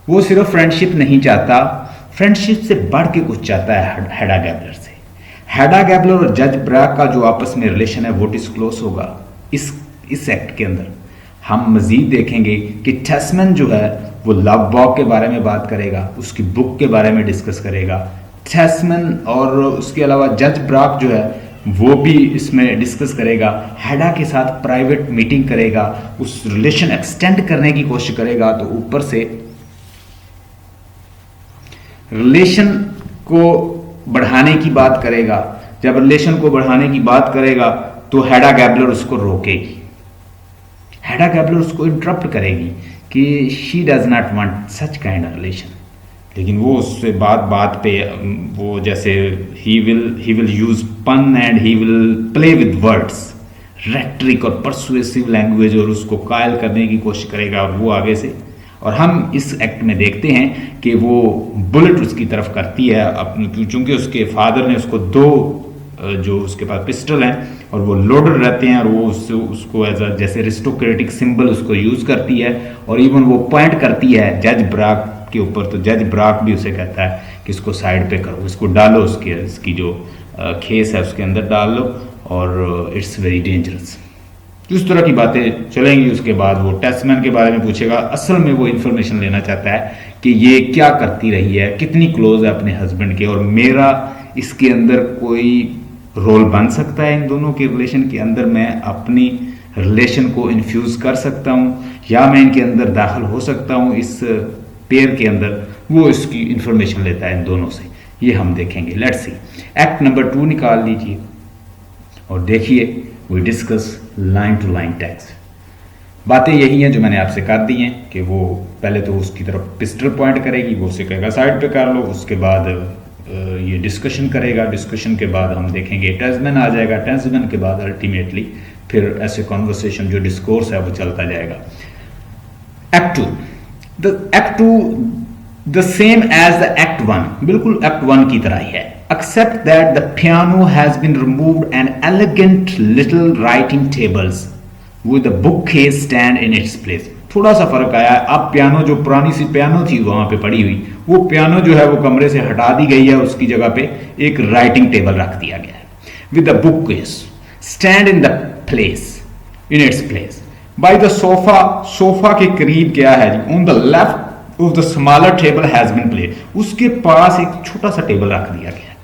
वो सिर्फ फ्रेंडशिप नहीं चाहता, फ्रेंडशिप से बढ़ के कुछ चाहता है हेडा गैबलर से। हेडा गैबलर और जज ब्राक का जो आपस में रिलेशन है वो डिस्क्लोज होगा इस एक्ट के अंदर। हम मजीद देखेंगे कि टेस्मन जो है वो लव बॉग के बारे में बात करेगा, उसकी बुक के बारे में डिस्कस करेगा। टेस्मन और उसके अलावा जज ब्राक जो है वो भी इसमें डिस्कस करेगा, हेडा के साथ प्राइवेट मीटिंग करेगा, उस रिलेशन एक्सटेंड करने की कोशिश करेगा। तो ऊपर से रिलेशन को बढ़ाने की बात करेगा। जब रिलेशन को बढ़ाने की बात करेगा तो हेडा गैबलर उसको रोकेगी, हेडा गैबलर उसको इंटरप्ट करेगी कि she does not want such kind of relation. लेकिन वो उससे बात पे वो जैसे ही विल यूज पन and he will play with words, rhetoric और परसुएसिव लैंग्वेज, और उसको कायल करने की कोशिश करेगा। और वो आगे से, और हम इस एक्ट में देखते हैं कि वो बुलेट उसकी तरफ करती है अपनी, चूंकि उसके फादर ने उसको दो जो उसके पास पिस्टल हैं और वो लोडर रहते हैं, और वो उसको एज अ जैसे एरिस्टोक्रेटिक सिंबल उसको यूज़ करती है। और इवन वो पॉइंट करती है जज ब्राक के ऊपर, तो जज ब्राक भी उसे कहता है कि इसको साइड पे करो, इसको डालो, इसकी जो खेस है उसके अंदर डाल लो, और इट्स वेरी डेंजरस। इस तरह की बातें चलेंगी। उसके बाद वो टेस्टमैन के बारे में पूछेगा। असल में वो इन्फॉर्मेशन लेना चाहता है कि ये क्या करती रही है, कितनी क्लोज है अपने हस्बैंड के, और मेरा इसके अंदर कोई रोल बन सकता है इन दोनों के रिलेशन के अंदर, मैं अपनी रिलेशन को इन्फ्यूज़ कर सकता हूँ, या मैं इनके अंदर दाखिल हो सकता हूँ इस पेयर के अंदर। वो इसकी इन्फॉर्मेशन लेता है इन दोनों से, ये हम देखेंगे। लेट्स सी, एक्ट नंबर 2 निकाल लीजिए और देखिए, we discuss line to line text. बातें यही हैं जो मैंने आपसे कर दी हैं कि वो पहले तो उसकी तरफ पिस्टल पॉइंट करेगी, वो उसे कहेगा साइड पे कर लो, उसके बाद ये डिस्कशन करेगा। डिस्कशन के बाद हम देखेंगे टेस्टमैन आ जाएगा, टेस्टमैन के बाद अल्टीमेटली फिर ऐसे कॉन्वर्सेशन जो डिस्कोर्स है वो चलता जाएगा। Act 2 the same as the act 1, बिल्कुल एक्ट 1 की तरह ही है, except that the piano has been removed and elegant little writing tables with a bookcase stand in its place। थोड़ा सा फर्क आया। अब पियानो, जो पुरानी सी पियानो थी वहां पे पड़ी हुई, वो पियानो जो है वो कमरे से हटा दी गई है, उसकी जगह पे एक राइटिंग टेबल रख दिया गया है। With the bookcase stand in the place, in its place by the sofa, sofa के करीब क्या है जी, on the left of the smaller table has been place, उसके पास एक छोटा सा टेबल रख दिया गया है।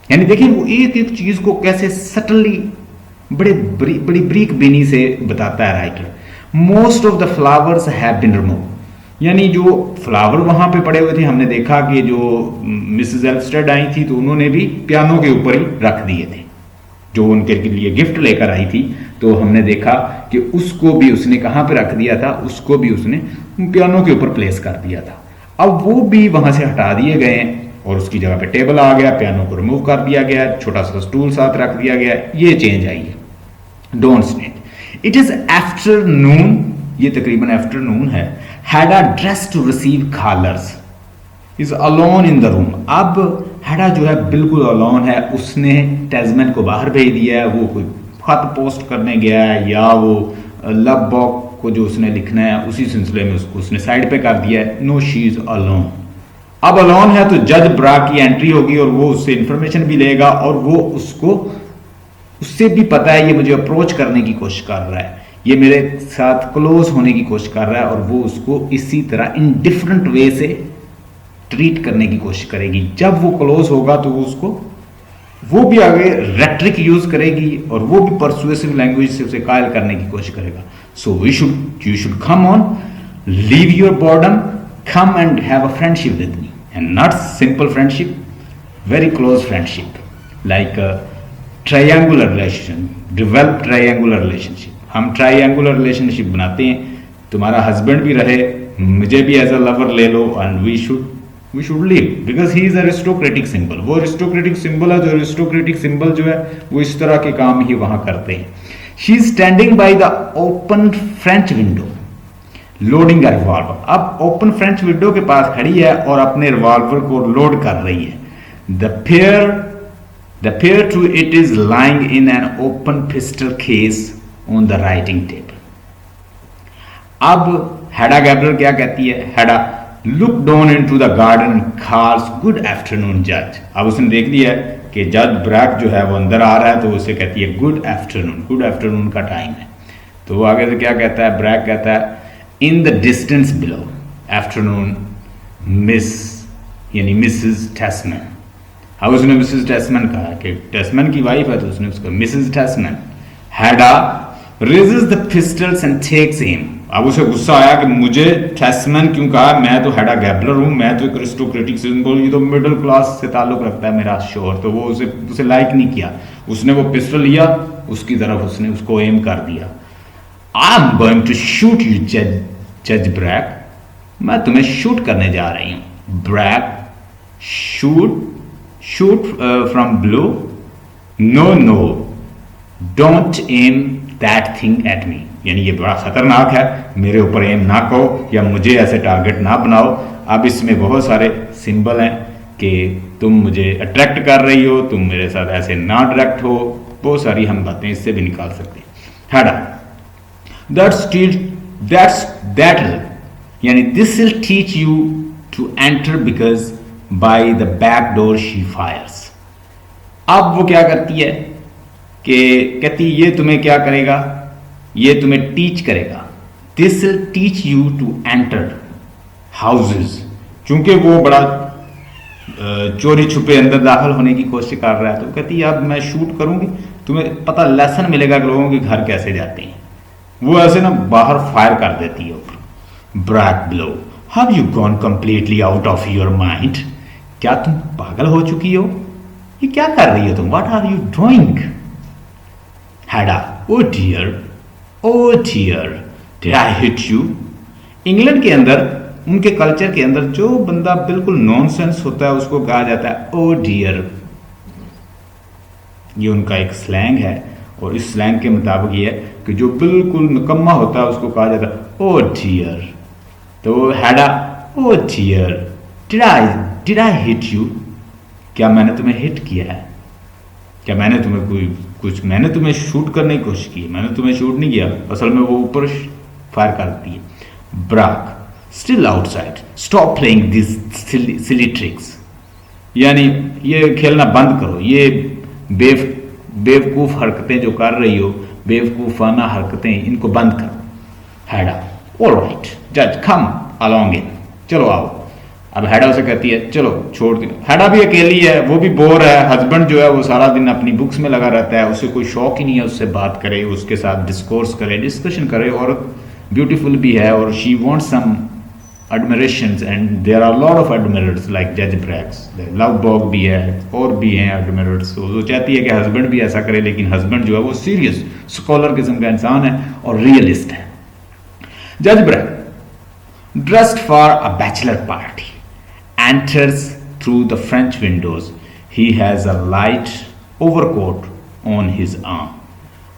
यानी देखिए वो एक एक चीज को कैसे सटली बड़ी ब्रीक बिनी से बताता है writer. Most of the flowers have been remove, यानी जो फ्लावर वहां पे पड़े हुए थे, हमने देखा कि जो मिसेस एल्स्टेड आई थी तो उन्होंने भी पियानो के ऊपर ही रख दिए थे, जो उनके लिए गिफ्ट लेकर आई थी, तो हमने देखा कि उसको भी उसने कहां पे रख दिया था, उसको भी उसने पियानो के ऊपर प्लेस कर दिया था। अब वो भी वहां से हटा दिए गए हैं और उसकी जगह पे टेबल आ गया, पियानो को रिमूव कर दिया गया, छोटा सा स्टूल साथ रख दिया गया। ये चेंज आई है। Don't snake it is afternoon, ये तकरीबन आफ्टरनून है। Hedda dress to receive callers is alone in the room. अब हैडा जो है बिल्कुल अलोन है, उसने टेस्टमैन को बाहर भेज दिया है, वो कोई खत पोस्ट करने गया है या वो लव बॉक को जो उसने लिखना है उसी सिलसिले में उसको उसने साइड पे कर दिया है। No she is alone. अब अलोन है तो जज ब्राक की एंट्री होगी और वो उससे इंफॉर्मेशन भी लेगा, और वो उससे भी पता है ये मुझे अप्रोच करने की कोशिश कर रहा है, ये मेरे साथ क्लोज होने की कोशिश कर रहा है, और वो उसको इसी तरह इन डिफरेंट वे से ट्रीट करने की कोशिश करेगी। जब वो क्लोज होगा तो वो भी आगे रेट्रिक यूज करेगी और वो भी परसुएसिव लैंग्वेज से उसे कायल करने की कोशिश करेगा। So you should come on, leave your boredom, come and have a friendship with me, and not simple friendship, very close friendship, like a triangular relationship, develop triangular relationship। हम triangular relationship बनाते हैं, तुम्हारा husband भी रहे, मुझे भी as a lover ले लो, and we should live because he is a aristocratic symbol। वो aristocratic symbol है, जो aristocratic symbol जो है वो इस तरह के काम ही वहां करते हैं। She is standing by the open French window loading a revolver. अब ओपन फ्रेंच विंडो के पास खड़ी है और अपने रिवॉल्वर को लोड कर रही है। The pair to it is lying in an open pistol case on the writing table. अब हेडा गैबलर क्या कहती है? Hedda look down into the garden calls good afternoon जज। अब उसने देख लिया कि जज ब्रैक जो है वो अंदर आ रहा है, तो उसे कहती है गुड आफ्टरनून, गुड आफ्टरनून का टाइम है। तो वो आगे से क्या कहता है, ब्रैक कहता है in the distance below afternoon miss, यानी मिसेस टेस्मैन। अब उसने मिसेस टेस्मैन कहा कि टेस्मैन की वाइफ है, तो उसने उसको Mrs Tesman Hedda raises the pistols and takes him. अब उसे गुस्सा आया कि मुझे टेस्मैन क्यों कहा, मैं तो हेडा गैबलर हूँ, मैं तो एक अरिस्टोक्रेटिक सिंबल, ये तो मिडिल क्लास से ताल्लुक रखता है मेरा शोर। तो वो उसे लाइक नहीं किया, उसने वो पिस्टल लिया, उसकी तरफ उसने उसको एम कर दिया। I am going to shoot you जज ब्रैक, मैं तुम्हें शूट करने जा रही हूँ। Brack shoot from below, no no don't aim that thing at me, यानी ये बड़ा खतरनाक है, मेरे ऊपर एम ना करो या मुझे ऐसे टारगेट ना बनाओ। अब इसमें बहुत सारे सिंबल हैं कि तुम मुझे अट्रैक्ट कर रही हो, तुम मेरे साथ ऐसे ना डायरेक्ट हो, बहुत सारी हम बातें इससे भी निकाल सकते हैं। हेडा दैट यानी this will teach you to enter because by the back door she fires. अब वो क्या करती है कि कहती ये तुम्हें क्या करेगा, ये तुम्हें टीच करेगा। This will teach you to enter houses, चूंकि वो बड़ा चोरी छुपे अंदर दाखिल होने की कोशिश कर रहा है, तो कहती है अब मैं शूट करूंगी, तुम्हें पता लेसन मिलेगा कि लोगों के घर कैसे जाते हैं। वो ऐसे ना बाहर फायर कर देती है ऊपर। Brack below, have you gone completely out of your mind, क्या तुम पागल हो चुकी हो, ये क्या कर रही हो तुम, what are you doing. Hedda, oh dear did I hit you. England के अंदर, उनके कल्चर के अंदर, जो बंदा बिल्कुल नॉनसेंस होता है उसको कहा जाता है ओ डियर। ये उनका एक स्लैंग है, और इस स्लैंग के मुताबिक ये है कि जो बिल्कुल निकम्मा होता है उसको कहा जाता है ओ डियर। तो Hedda, oh dear did I hit you, क्या मैंने तुम्हें हिट किया है, क्या मैंने तुम्हें मैंने तुम्हें शूट करने की कोशिश की, मैंने तुम्हें शूट नहीं किया, असल में वो ऊपर फायर कर देती है। Brack still outside, stop playing this silly tricks, यानी ये खेलना बंद करो, ये बेवकूफ़ हरकतें जो कर रही हो, बेवकूफ़ाना हरकतें, इनको बंद करो। हेडा, ऑलराइट जज कम अलोंग इन, चलो आओ। अब हेडा उसे कहती है चलो छोड़ दो। हेडा भी अकेली है, वो भी बोर है, हस्बैंड जो है वो सारा दिन अपनी बुक्स में लगा रहता है, उसे कोई शौक ही नहीं है उससे बात करे, उसके साथ डिस्कोर्स करे, डिस्कशन करे। औरत ब्यूटीफुल भी है और she wants some admirations and there are a lot of admirers like Judge Braggs, Lovborg भी है और भी हैं admirers। तो वो चाहती है कि हस्बैंड भी ऐसा करे, लेकिन हस्बैंड जो है वो सीरियस स्कॉलर किस्म का इंसान है और रियलिस्ट है। जज Brack dressed for a bachelor party enters through the French windows. He has a light overcoat on his arm.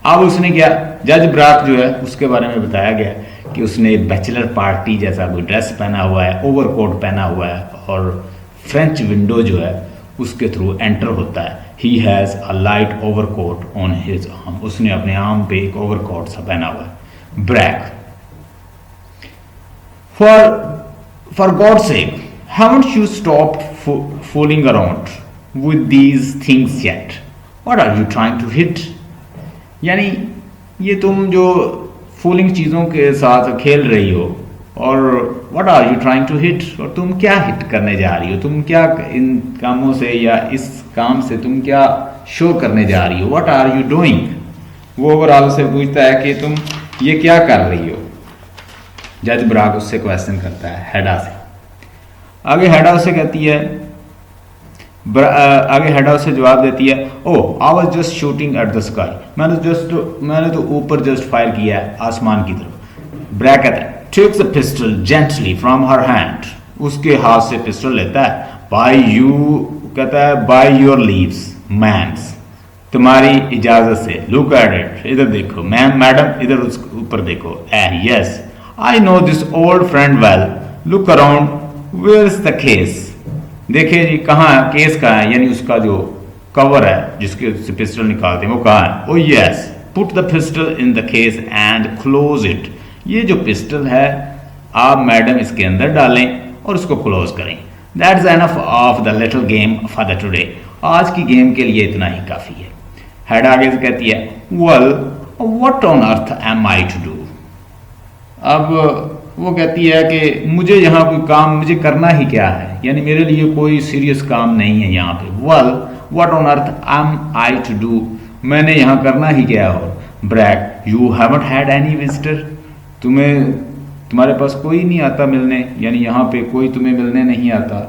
अब उसने क्या, जज ब्रैग जो है उसके बारे में बताया गया कि उसने बैचलर पार्टी जैसा कोई ड्रेस पहना हुआ है, ओवरकोट पहना हुआ है, और फ्रेंच विंडो जो है उसके थ्रू एंटर होता है। He has a light overcoat on his arm, उसने अपने आर्म पे एक ओवरकोट सा पहना हुआ है। Brack, for God sake haven't you stopped fooling around with these things yet? What are you trying to hit? यानी ये तुम जो फूलिंग चीज़ों के साथ खेल रही हो, और what are you trying to hit, और तुम क्या हिट करने जा रही हो, तुम क्या इन कामों से या इस काम से तुम क्या शो करने जा रही हो, व्हाट आर यू डूइंग। वो ओवरऑल से पूछता है कि तुम ये क्या कर रही हो। जज ब्रैग उससे क्वेश्चन करता है हेडा से। आगे हेडा उसे कहती है, आगे हेडा उसे जवाब देती है, oh I was just shooting at the sky, मैंने तो ऊपर जस्ट फायर किया है आसमान की तरफ। ब्रैग कहता है takes the pistol gently from her hand, उसके हाथ से पिस्टल लेता है। बाय यू, कहता है बाय योर लीव्स मैन्स, तुम्हारी इजाजत से। लुक एट इट, इधर देखो मैडम, इधर उस ऊपर देखो। Yes I know this old friend well, look around where is the case, देखिए जी कहाँ है केस, कहाँ है, यानी उसका जो कवर है जिसके से पिस्टल निकालते हैं वो कहाँ है। ओ yes, put the pistol in the case and close it, ये जो पिस्टल है आप मैडम इसके अंदर डालें और उसको क्लोज करें। That's enough of the little game for the today. आज की गेम के लिए इतना ही काफ़ी है। हेड आगे से कहती है well what on earth am I to do. अब वो कहती है कि मुझे यहाँ कोई काम मुझे करना ही क्या है, यानी मेरे लिए कोई सीरियस काम नहीं है यहाँ पे। Well what on earth am I to do, मैंने यहाँ करना ही क्या है। और Brack you haven't had any visitor, तुम्हारे पास कोई नहीं आता मिलने, यानी यहाँ पे कोई तुम्हें मिलने नहीं आता।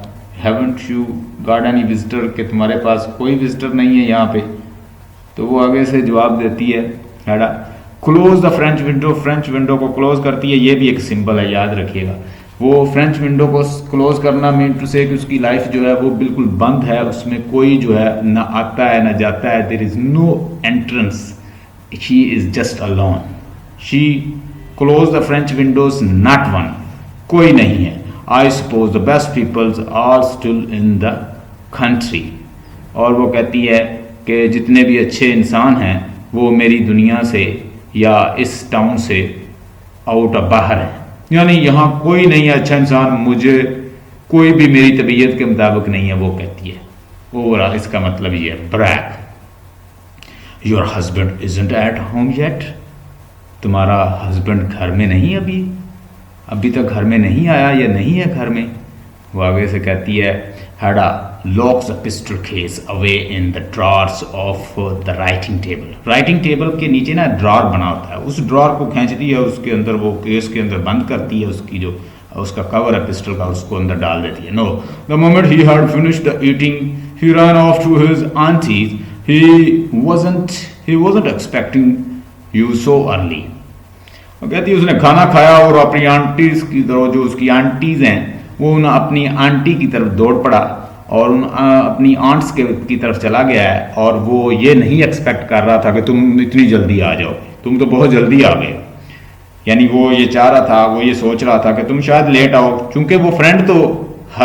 Haven't you got any visitor, कि तुम्हारे पास कोई विजिटर नहीं है यहाँ पे। तो वो आगे से जवाब देती है Hedda close the French window, French window को क्लोज करती है। ये भी एक सिंबल है, याद रखिएगा। वो फ्रेंच विंडो को क्लोज करना मीन टू से कि उसकी लाइफ जो है वो बिल्कुल बंद है, उसमें कोई जो है ना आता है ना जाता है। There is no entrance, she is just alone. She close the French windows, not one, कोई नहीं है। I suppose the best peoples are still in the country. और वो कहती है कि जितने भी अच्छे इंसान हैं वो मेरी दुनिया से या इस टाउन से आउट ऑफ बाहर है, यानी यहाँ कोई नहीं है अच्छा इंसान, मुझे कोई भी मेरी तबीयत के मुताबिक नहीं है, वो कहती है। ओवरऑल इसका मतलब ये है Brack your husband isn't at home yet, तुम्हारा हस्बैंड घर में नहीं, अभी तक घर में नहीं आया या नहीं है घर में। वो आगे से कहती है Hedda locks the pistol case away in the drawers of the writing table. Writing table के नीचे ना ड्रॉर बना होता है, उस ड्रॉर को खींचती है, उसके अंदर वो केस के अंदर बंद करती है, उसकी जो उसका कवर है पिस्टल का उसको अंदर डाल देती है। No the moment he had finished the eating he run off to his aunties, he wasn't expecting you so early. वो कहती है उसने खाना खाया और अपनी आंटीज की तरफ, जो उसकी आंटीज हैं वो उन अपनी आंटी की तरफ दौड़ पड़ा और उन अपनी आंट्स की तरफ चला गया है। और वो ये नहीं एक्सपेक्ट कर रहा था कि तुम इतनी जल्दी आ जाओ, तुम तो बहुत जल्दी आ गए। यानी वो ये चाह रहा था, वो ये सोच रहा था कि तुम शायद लेट आओ, क्योंकि वो फ्रेंड तो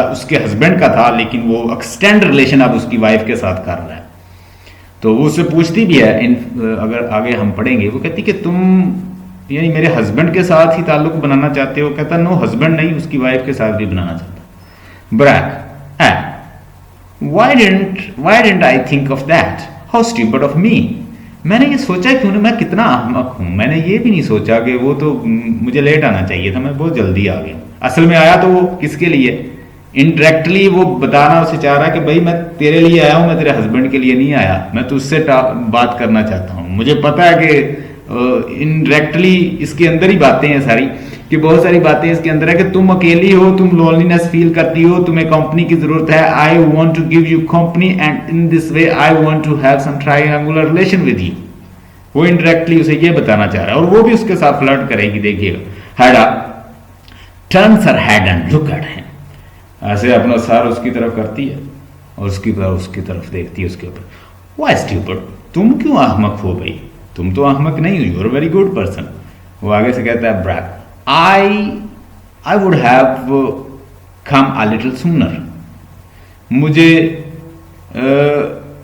उसके हस्बैंड का था, लेकिन वो एक्सटेंड रिलेशन अब उसकी वाइफ के साथ कर रहा है। तो वो उससे पूछती भी है, अगर आगे हम पढ़ेंगे, वो कहती कि तुम यानी मेरे हस्बैंड के साथ ही ताल्लुक बनाना चाहते हो। कहता नो हस्बैंड नहीं, उसकी वाइफ के साथ भी बनाना चाहता। Brack why didn't I think of that? How stupid of me. मैंने ये सोचा क्यों नहीं, मैं कितना अहमक हूँ, मैंने ये भी नहीं सोचा कि वो तो मुझे लेट आना चाहिए था, मैं बहुत जल्दी आ गया। असल में आया तो वो किसके लिए, इनडायरेक्टली वो बताना उसे चाह रहा है कि भाई मैं तेरे लिए आया हूँ, मैं तेरे हस्बैंड के लिए नहीं आया, मैं तुझसे बात करना चाहता हूँ। मुझे पता है कि इनडायरेक्टली इसके अंदर ही बातें हैं सारी, कि बहुत सारी बातें इसके अंदर है कि तुम अकेली हो, तुम लोनलीनेस फील करती हो, तुम्हें कंपनी की जरूरत है। I want to give you company and in this way I want to have some triangular relation with you. वो इनडायरेक्टली उसे ये बताना चाह रहा है, और वो भी उसके साथ फ्लर्ट करेगी। देखिएगा Hedda turns her head and look at him, ऐसे अपना सर उसकी तरफ करती है और उसकी तरफ देखती है उसके ऊपर। व्हाई स्टूपिड, तुम क्यों अहमक हो भाई, तुम तो अहमक नहीं हो, you are very good person. वो आगे से कहता है Brack I would have come a little sooner. मुझे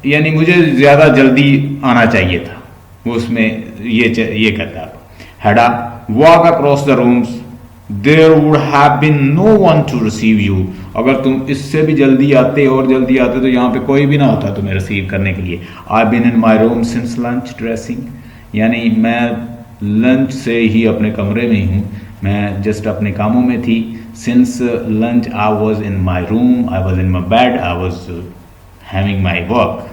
यानी मुझे ज़्यादा जल्दी आना चाहिए था। वो उसमें ये कहता है Hedda walk across the rooms, there would have been no one to receive you. अगर तुम इससे भी जल्दी आते तो यहाँ पे कोई भी ना होता तुम्हें रिसीव करने के लिए। I been in my room since lunch dressing, यानी मैं लंच से ही अपने कमरे में ही हूँ, मैं जस्ट अपने कामों में थी। Since lunch I was in my room, I was in my bed, I was having my work.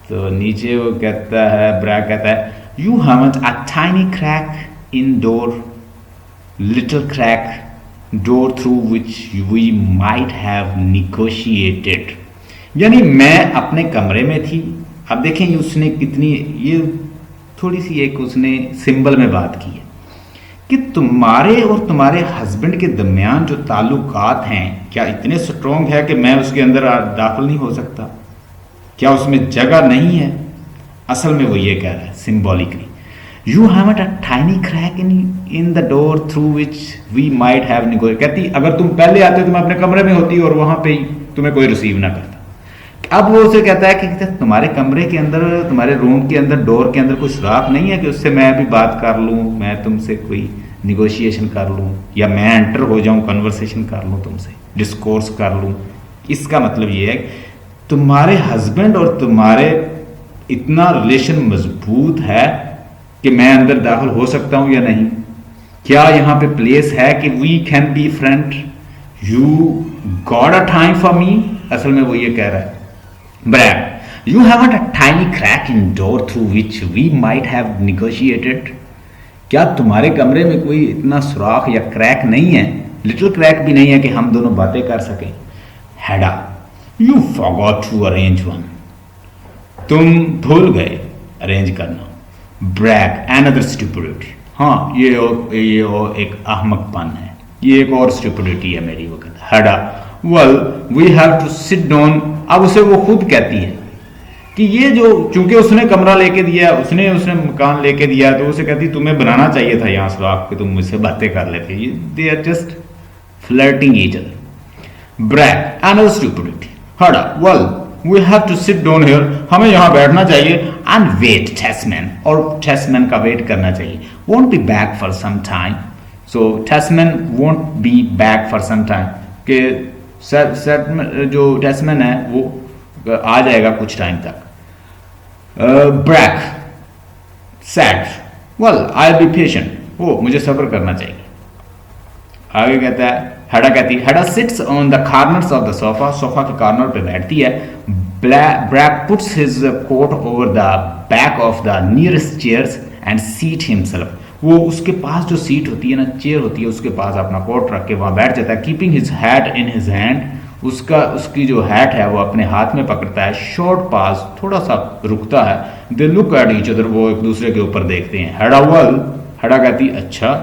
तो नीचे वो कहता है, ब्रैक कहता है you haven't a tiny crack in door, little crack door through which we might have negotiated. यानी मैं अपने कमरे में थी। अब देखें उसने कितनी, ये थोड़ी सी एक उसने सिंबल में बात की है कि तुम्हारे और तुम्हारे हस्बैंड के दरमियान जो ताल्लुकात हैं क्या इतने स्ट्रॉन्ग है कि मैं उसके अंदर दाखिल नहीं हो सकता, क्या उसमें जगह नहीं है। असल में वो ये कह रहा है symbolically, you have a tiny crack in the door through which we might have negotiated. कहती अगर तुम पहले आते तो मैं अपने कमरे में होती और वहां पे तुम्हें कोई रिसीव ना करता। अब वो उसे कहता है कि तुम्हारे कमरे के अंदर, तुम्हारे रूम के अंदर, डोर के अंदर कोई सुराख नहीं है कि उससे मैं भी बात कर लूँ, मैं तुमसे कोई निगोशिएशन कर लूँ या मैं एंटर हो जाऊँ, कन्वर्सेशन कर लूँ तुमसे, डिस्कोर्स कर लूँ। इसका मतलब ये है तुम्हारे हस्बैंड और तुम्हारे इतना रिलेशन मजबूत है कि मैं अंदर दाखिल हो सकता हूँ या नहीं? क्या यहाँ पे प्लेस है कि we can be friend, you got a time for me? असल में वो ये कह रहा है, Brack, you haven't a tiny crack in door through which we might have negotiated? क्या तुम्हारे कमरे में कोई इतना सुराख या क्रैक नहीं है, लिटिल क्रैक भी नहीं है कि हम दोनों बातें कर सकें? हैडा, you forgot to arrange one. तुम भूल गए अरेंज करना। Brack, another stupidity. हाँ, ये एक अहमकपन है, ये एक और स्टुपिडिटी है मेरी वक्त। हैडा, well we have to sit down. अब उसे वो खुद कहती है कि ये जो, चूंकि उसने कमरा लेके दिया, उसने मकान लेके दिया, तो उसे कहती तुम्हें बनाना चाहिए था यहाँ सुराख कि तुम मुझसे बातें कर लेते। They are just flirting each other. Brack, another stupidity. Hedda, well we have to sit down here, हमें यहाँ बैठना चाहिए, एंड वेट टेस्मैन, और टेस्मैन का वेट करना चाहिए। Won't be back for some time, so Tesman won't be back for some time, के जो टेस्मैन है वो आ जाएगा कुछ टाइम तक। Brack, said, well I be patient, वो मुझे सब्र करना चाहिए। आगे कहता है, हेडा कहती है, Hedda sits on the corners of the sofa, sofa के कॉर्नर पे बैठती है। Brack puts his coat over the back of the nearest chairs and seat himself, वो उसके पास जो सीट होती है ना, चेयर होती है, उसके पास अपना कोट रख के वहां बैठ जाता है। Keeping his hat in his hand, उसकी जो हैट है वो अपने हाथ में पकड़ता है। शॉर्ट पास, थोड़ा सा रुकता है। They look at each other, वो एक दूसरे के ऊपर देखते हैं। हेडा, वेल, हेडा कहती अच्छा।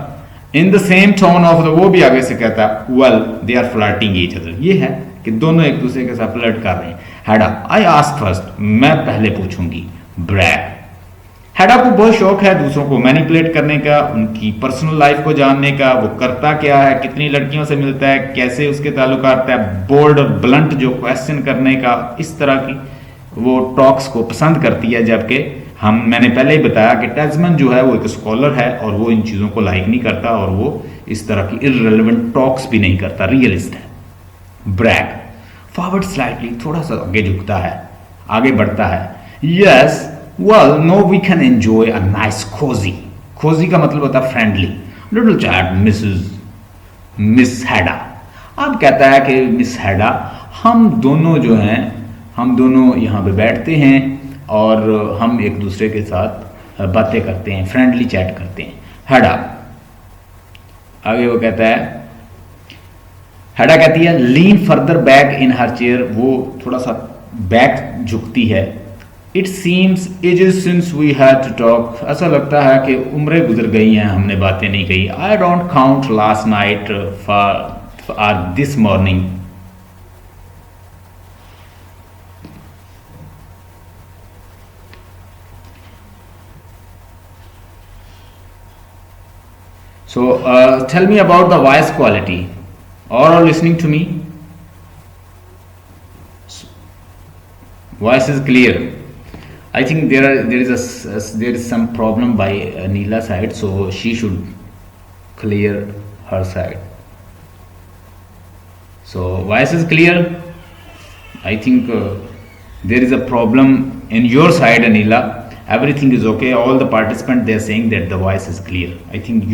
In the same tone of the, वो भी आगे से कहता है, well they are flirting each other, ये है कि दोनों एक दूसरे के साथ फ्लर्ट कर रहे हैं। हेडा, आई आस्क फर्स्ट, मैं पहले पूछूंगी। ब्रैक, हेडा को बहुत शौक है दूसरों को मैनिपुलेट करने का, उनकी पर्सनल लाइफ को जानने का, वो करता क्या है, कितनी लड़कियों से मिलता है, कैसे उसके ताल्लुकात है, बोल्ड और ब्लंट जो क्वेश्चन करने का, इस तरह की वो टॉक्स को पसंद करती है। जबकि मैंने पहले ही बताया कि टेस्मैन जो है वो एक स्कॉलर है और वो इन चीज़ों को लाइक नहीं करता और वो इस तरह की इररिलेवेंट टॉक्स भी नहीं करता, रियलिस्ट है। ब्रैक, फॉरवर्ड स्लाइटली, थोड़ा सा आगे झुकता है, आगे बढ़ता है। Yes, well no we can enjoy a nice cozy का मतलब होता है फ्रेंडली little chat मिस हेडा। अब कहता है कि मिस हेडा, हम दोनों जो हैं, हम दोनों यहाँ पे बैठते हैं और हम एक दूसरे के साथ बातें करते हैं, फ्रेंडली चैट करते हैं। हेडा, आगे वो कहता है, हेडा कहती है, lean further back in her chair, वो थोड़ा सा बैक झुकती है। It seems ages since we had to talk, ऐसा लगता है कि उम्रें गुजर गई हैं, हमने बातें नहीं कही। I don't count last night for this morning, so tell me about the voice quality, or are listening to me? Voice is clear. I think there is some problem by Neela side, so she should clear her side. So voice is clear. I think there is a problem in your side, Neela. Everything is okay. All the participants, they are saying that the voice is clear. I think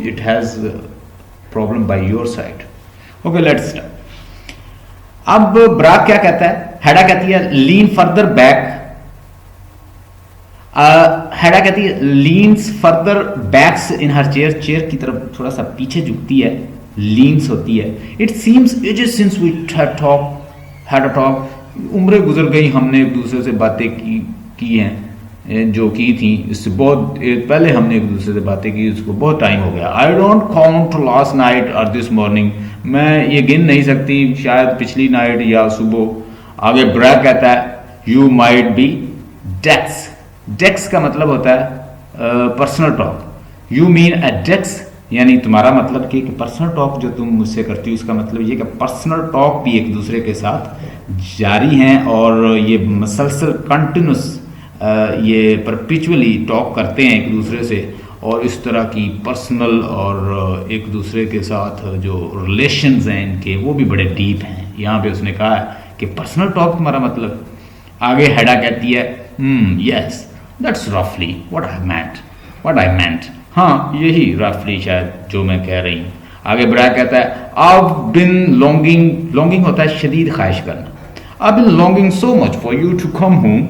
it has a problem by your side. Okay, let's start. अब Barack क्या कहता है? Hedda कहती है lean further back, हेडा कहती है leans further backs इन her chair, chair की तरफ थोड़ा सा पीछे झुकती है, लीन्स होती है। It seems ages since we had a talk, उम्रें गुजर गई, हमने एक दूसरे से बातें की हैं, जो की थी इससे बहुत पहले हमने एक दूसरे से बातें की, उसको बहुत टाइम हो गया। I don't count last night और दिस मॉर्निंग, मैं ये गिन नहीं सकती, शायद पिछली नाइट या सुबह। आगे ब्रैक कहता है यू माइट बी डेक्स, डेक्स का मतलब होता है पर्सनल टॉक। यू मीन अ डेक्स, यानी तुम्हारा मतलब कि पर्सनल टॉक जो तुम मुझसे करती हो, उसका मतलब ये कि पर्सनल टॉक भी एक दूसरे के साथ जारी हैं और ये मसलसल कंटिन्यूस ये परपिचुअली टॉक करते हैं एक दूसरे से, और इस तरह की पर्सनल और एक दूसरे के साथ जो रिलेशंस हैं इनके वो भी बड़े डीप हैं। यहाँ पे उसने कहा है कि पर्सनल टॉक तुम्हारा मतलब। आगे हेडा कहती है यस दैट्स रफली व्हाट आई मेंट। हाँ यही रफली शायद जो मैं कह रही हूँ। आगे ब्रैग कहता है I've been longing होता है शदीद ख्वाहिश करना। I've been longing so much for you to come home।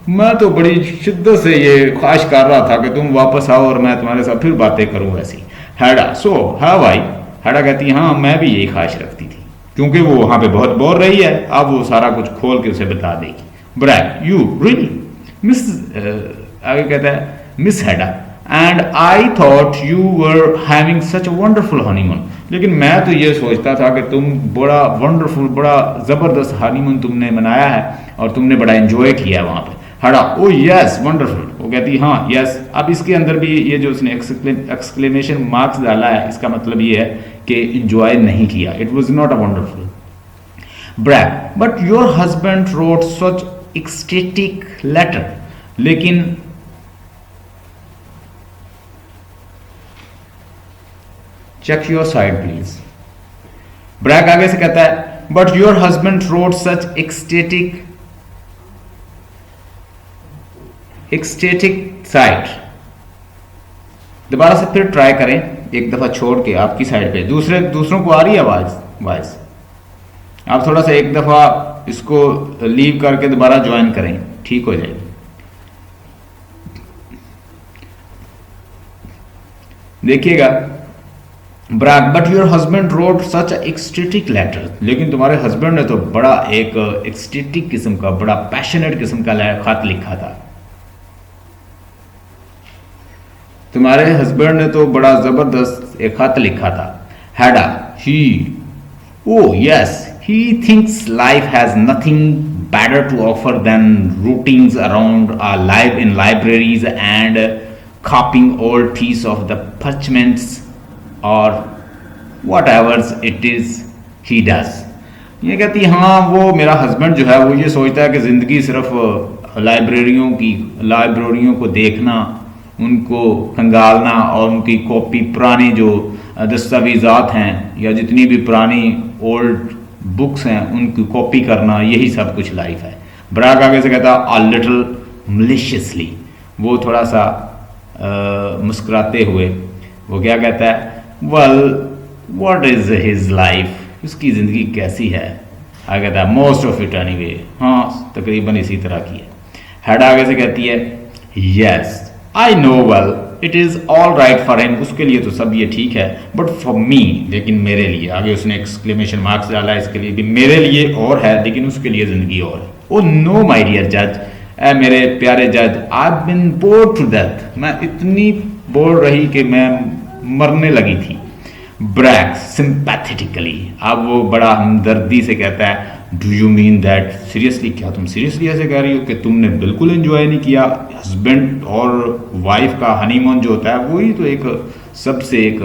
मैं तो बड़ी शिद्दत से ये ख्वाहिश कर रहा था कि तुम वापस आओ और मैं तुम्हारे साथ फिर बातें करूं ऐसी। हेडा सो हैव आई। हेडा कहती है हाँ मैं भी यही ख्वाहिश रखती थी, क्योंकि वो वहां पे बहुत बोर रही है, अब वो सारा कुछ खोल के उसे बता देगी। ब्रैग यू रियली मिस, आगे कहता है Miss Hedda and I thought you were having such a wonderful honeymoon. लेकिन मैं तो ये सोचता था कि तुम बड़ा वंडरफुल, बड़ा ज़बरदस्त हनीमून तुमने मनाया है और तुमने बड़ा एंजॉय किया है वहाँ पे। हड़ा ओ यस वंडरफुल। वो कहती हाँ यस। अब इसके अंदर भी ये जो उसने एक्सक्लेमेशन मार्क्स डाला है, इसका मतलब ये है कि एंजॉय नहीं किया। It was not a wonderful. Brack but your husband wrote such ecstatic letter. लेकिन check your side please. Brack आगे से कहता है but your husband wrote such ecstatic side. दोबारा से फिर ट्राई करें, एक दफा छोड़ के आपकी साइड पे। दूसरों को आ रही है आवाज। आप थोड़ा सा एक दफा इसको लीव करके दोबारा ज्वाइन करें, ठीक हो जाएगी। देखिएगा Brack but your husband wrote such ecstatic letter. लेकिन तुम्हारे हस्बैंड ने तो बड़ा एक एक्सटेटिक किस्म का, बड़ा पैशनेट किस्म का खत लिखा था। तुम्हारे हस्बैंड ने तो बड़ा जबरदस्त एक खत लिखा था। Hedda he oh yes he thinks life has nothing better to offer than routings around our life in libraries and copying old piece of the parchments or whatever it is he does। ये कहती हाँ वो मेरा husband जो है वो ये सोचता है कि ज़िंदगी सिर्फ लाइब्रेरियों को देखना, उनको खंगालना और उनकी कॉपी, पुरानी जो दस्तावेज़ात हैं या जितनी भी पुरानी ओल्ड बुक्स हैं उनकी कॉपी करना, यही सब कुछ लाइफ है। ब्रैग आगे से कहता अ लिटिल मलिशियसली। वो थोड़ा सा मुस्कुराते हुए वो क्या कहता है well what is his life, उसकी ज़िंदगी कैसी है। आगे कहता है मोस्ट ऑफ इट एनीवे। हाँ तकरीबन इसी तरह की है। हेड आगे से कहती है yes I know well it is all right for him. उसके लिए तो सब ये ठीक है, बट फॉर मी, लेकिन मेरे लिए। आगे उसने एक्सक्लेमेशन मार्क्स डाला इसके लिए भी, मेरे लिए और है लेकिन उसके लिए ज़िंदगी और है। ओ नो माई डियर जज, ए मेरे प्यारे जज, I have been bored to death. मैं इतनी बोर रही कि मैं मरने लगी थी। ब्रैग सिंपैथेटिकली, अब वो बड़ा हमदर्दी से कहता है do you mean that, seriously, क्या तुम सीरियसली ऐसे कह रही हो कि तुमने बिल्कुल एंजॉय नहीं किया? हस्बैंड और वाइफ का हनीमून जो होता है वही तो एक सबसे एक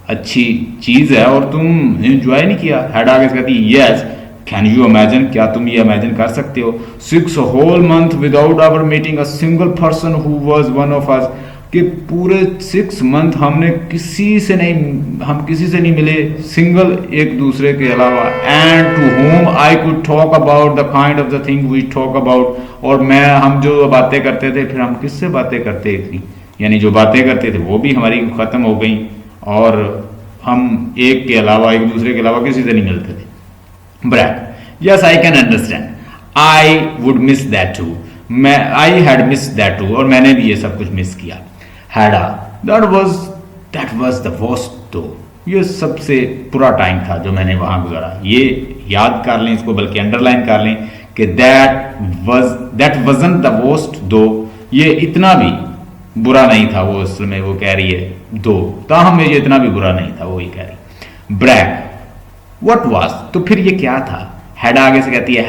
अच्छी चीज़ है और तुम एंजॉय नहीं किया। हेड आगे कहती यस कैन यू इमेजिन, क्या तुम ये इमेजिन कर सकते हो 6 whole months without our meeting a single person who was one of us, कि पूरे 6 मंथ हम किसी से नहीं मिले, सिंगल एक दूसरे के अलावा। And to home I could talk about the kind of the thing we talk about, और हम जो बातें करते थे, फिर हम किससे बातें करते थे, यानी जो बातें करते थे वो भी हमारी ख़त्म हो गई और हम एक दूसरे के अलावा किसी से नहीं मिलते थे। Brack yes I can understand, I would miss that too. I had miss that too, और मैंने भी ये सब कुछ मिस किया। Hedda that was the worst though, ये सबसे बुरा टाइम था जो मैंने वहां गुजारा। ये याद कर लें इसको, बल्कि अंडरलाइन कर लें कि that wasn't the worst though, ये इतना भी बुरा नहीं था। वो असल में वो कह रही है दो, ताहम ये इतना भी बुरा नहीं था, वो ये कह रही। ब्रैग व्हाट वाज, तो फिर ये क्या था? हेडा आगे से कहती है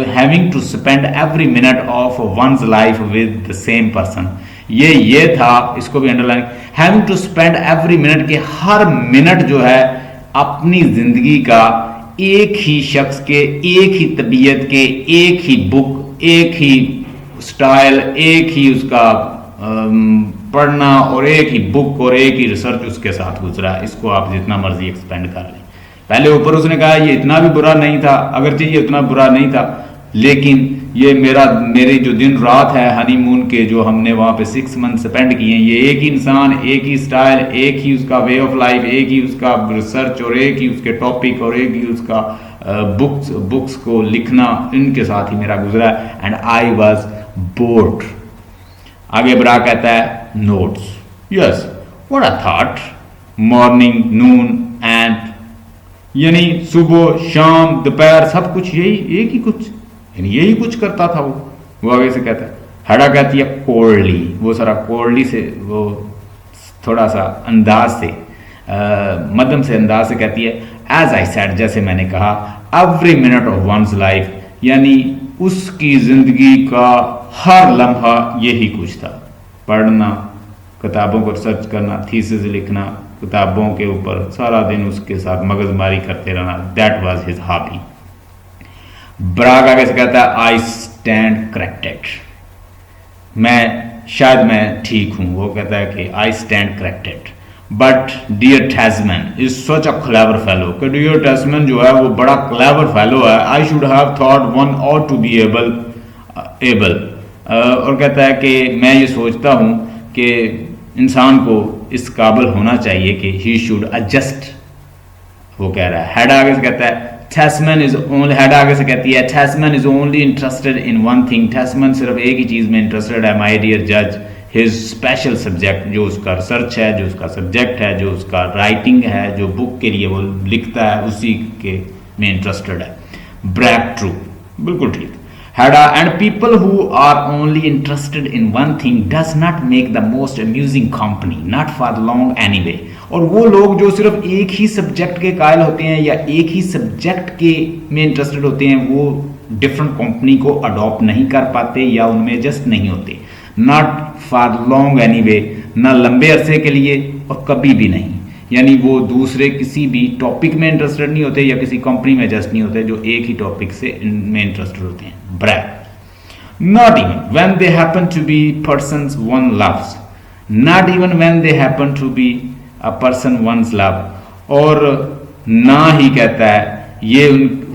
having to spend every minute of one's life with the same person. ये था, इसको भी underline, having to spend every minute, के हर मिनट जो है अपनी जिंदगी का एक ही शख्स के, एक ही तबीयत के, एक ही बुक, एक ही स्टाइल, एक ही उसका पढ़ना और एक ही बुक और एक ही रिसर्च उसके साथ गुजरा। इसको आप जितना मर्जी एक्सपेंड कर लें। पहले ऊपर उसने कहा ये इतना भी बुरा नहीं था, अगरचे ये उतना बुरा नहीं था, लेकिन ये मेरी जो दिन रात है हनीमून के जो हमने वहाँ पे 6 मंथ स्पेंड किए, ये एक ही इंसान, एक ही स्टाइल, एक ही उसका वे ऑफ लाइफ, एक ही उसका रिसर्च और एक ही उसके टॉपिक और एक ही उसका बुक्स को लिखना, इनके साथ ही मेरा गुजरा है। And I was bored. आगे बढ़ा कहता है notes, yes what I thought, morning Noon and, यानी सुबह शाम दोपहर सब कुछ यही एक ही कुछ, यानी यही कुछ करता था वो आगे से कहता है। हड़ा कहती है कोल्डली, वो सारा कोल्डली से, वो थोड़ा सा अंदाज से, मध्यम से अंदाज से कहती है एज आई सेड, जैसे मैंने कहा, every minute of one's life, यानी उसकी जिंदगी का हर लम्हा यही कुछ था। पढ़ना, किताबों को रिसर्च करना, थीसिस लिखना, किताबों के ऊपर सारा दिन उसके साथ मगजमारी करते रहना, दैट वाज हिज हॉबी। ब्राग आगे से कहता है आई स्टैंड करेक्टेड, शायद मैं ठीक हूं। वो कहता है कि I stand corrected, but dear Tesman is such a clever fellow, कि डियर टैस्मैन जो है वो बड़ा क्लेवर फेलो है। I should have thought one ought to be able, और कहता है कि मैं ये सोचता हूं कि इंसान को इस काबिल होना चाहिए कि ही शुड एडजस्ट। वो कह रहा है। हेड आगे से कहता है टैस्मैन इज ओनली, हेड आगे से कहती है Tesman is only interested in one thing, Tesman सिर्फ एक ही चीज में इंटरेस्टेड है, माय डियर जज, हिज स्पेशल सब्जेक्ट, जो उसका रिसर्च है, जो उसका सब्जेक्ट है, जो उसका राइटिंग है, जो बुक के लिए वो लिखता है, उसी के में इंटरेस्टेड है। ब्रैक ट्रू, बिल्कुल ठीक। Hada, and people who are only interested in one thing does not make the most amusing company, not for long anyway। और वो लोग जो सिर्फ एक ही सब्जेक्ट के कायल होते हैं या एक ही सब्जेक्ट के में इंटरेस्टेड होते हैं, वो डिफरेंट कंपनी को अडॉप्ट नहीं कर पाते या उनमें जस्ट नहीं होते। नॉट फॉर लॉन्ग एनीवे, ना लंबे अरसे के लिए और कभी भी नहीं, यानी वो दूसरे किसी भी टॉपिक में इंटरेस्टेड नहीं होते या किसी कंपनी में जस्ट नहीं होते जो एक ही टॉपिक से में इंटरेस्टेड होते हैं। Brack not even when they happen to be persons one loves, not even when they happen to be a person one's love, और ना ही कहता है ये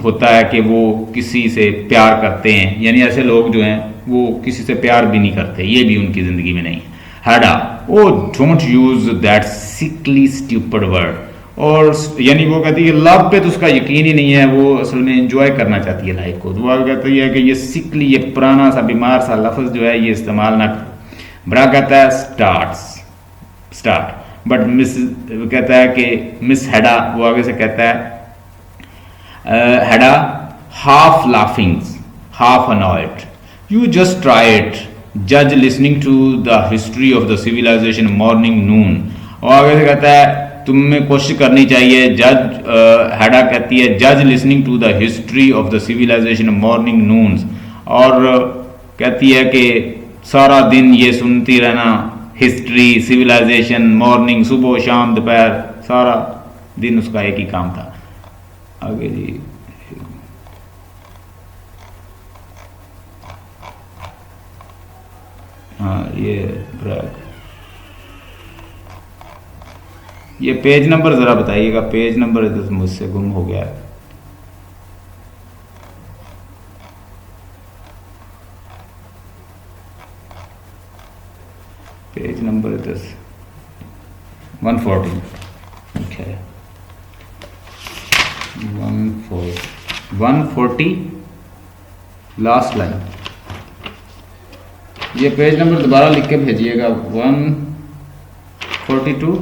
होता है कि वो किसी से प्यार करते हैं, यानी ऐसे लोग जो हैं वो किसी से प्यार भी नहीं करते, ये भी उनकी जिंदगी में नहीं है। Hada, oh don't use that sickly stupid word, और यानी वो कहती है लव पे तो उसका यकीन ही नहीं है, वो असल में एंजॉय करना चाहती है लाइफ को, तो वो कहती है कि ये सिकली, ये पुराना सा बीमार सा लफ्ज जो है ये इस्तेमाल ना करो। ब्रा कहता है स्टार्ट, बट मिस कहता है कि मिस हेडा, वो आगे से कहता है Hedda half laughing half annoyed, you just try it जज listening to the history of the civilisation morning noon, और आगे से कहता है तुम्हें कोशिश करनी चाहिए, हेडा कहती है जज listening to the history of the civilisation morning noon, और कहती है कि सारा दिन ये सुनती रहना, हिस्ट्री, सिविलाइजेशन, मॉर्निंग, सुबह शाम दोपहर, सारा दिन उसका एक ही काम था। आगे जी हाँ, ये पेज नंबर जरा बताइएगा, पेज नंबर इधर मुझसे गुम हो गया है। पेज नंबर इधर 140, ओके 140 लास्ट लाइन। ये पेज नंबर दोबारा लिख के भेजिएगा, 142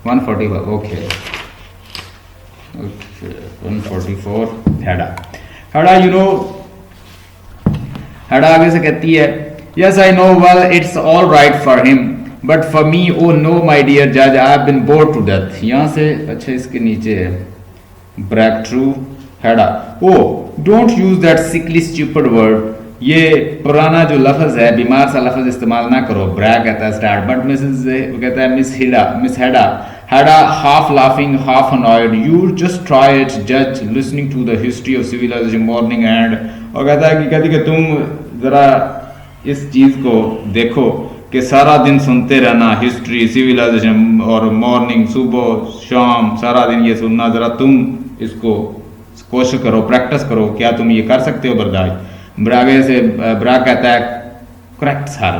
141, okay 144। Hedda you know, Hedda आगे से कहती है yes I know well it's all right for him but for me oh no my dear जज I have been bored to death. यहां से अच्छा इसके नीचे है Brack true. Hedda oh don't use that sickly stupid word, ये पुराना जो लफ्ज है बीमार सा लफ्ज इस्तेमाल ना करो। ब्रैक कहता है स्टार्ट, बट कहता है Miss Hedda half laughing half annoyed, you just try it जज listening to the history of civilisation morning and, और कहता है कि तुम जरा इस चीज को देखो कि सारा दिन सुनते रहना हिस्ट्री सिविलाइजेशन और मॉर्निंग सुबह शाम सारा दिन ये सुनना, ज़रा तुम इसको कोशिश करो, प्रैक्टिस करो, क्या तुम ये कर सकते हो बर्दाश्त। ब्रागे से ब्रा कहता है correct sir